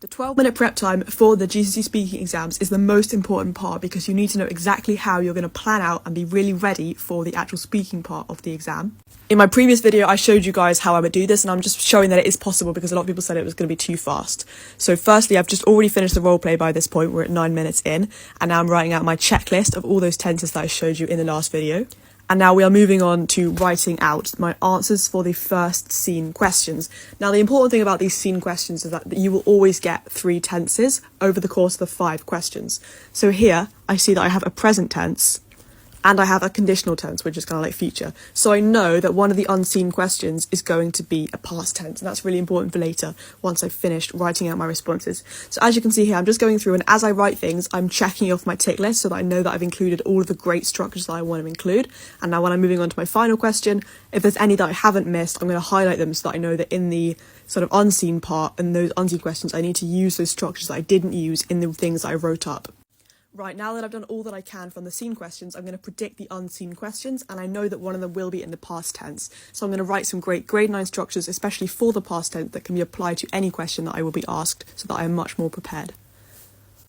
The 12-minute prep time for the GCSE speaking exams is the most important part because you need to know exactly how you're going to plan out and be really ready for the actual speaking part of the exam. In my previous video, I showed you guys how I would do this, and I'm just showing that it is possible because a lot of people said it was going to be too fast. So firstly, I've just already finished the role play by this point. We're at 9 minutes in, and now I'm writing out my checklist of all those tenses that I showed you in the last video. And now we are moving on to writing out my answers for the first scene questions. Now, the important thing about these scene questions is that you will always get 3 tenses over the course of the 5 questions. So here, I see that I have a present tense, and I have a conditional tense, which is kind of like future. So I know that one of the unseen questions is going to be a past tense, and that's really important for later, once I've finished writing out my responses. So as you can see here, I'm just going through, and as I write things, I'm checking off my tick list so that I know that I've included all of the great structures that I want to include. And now when I'm moving on to my final question, if there's any that I haven't missed, I'm going to highlight them so that I know that in the sort of unseen part, and those unseen questions, I need to use those structures that I didn't use in the things that I wrote up. Right, now that I've done all that I can from the seen questions, I'm going to predict the unseen questions, and I know that one of them will be in the past tense. So I'm going to write some great grade 9 structures, especially for the past tense, that can be applied to any question that I will be asked, so that I am much more prepared.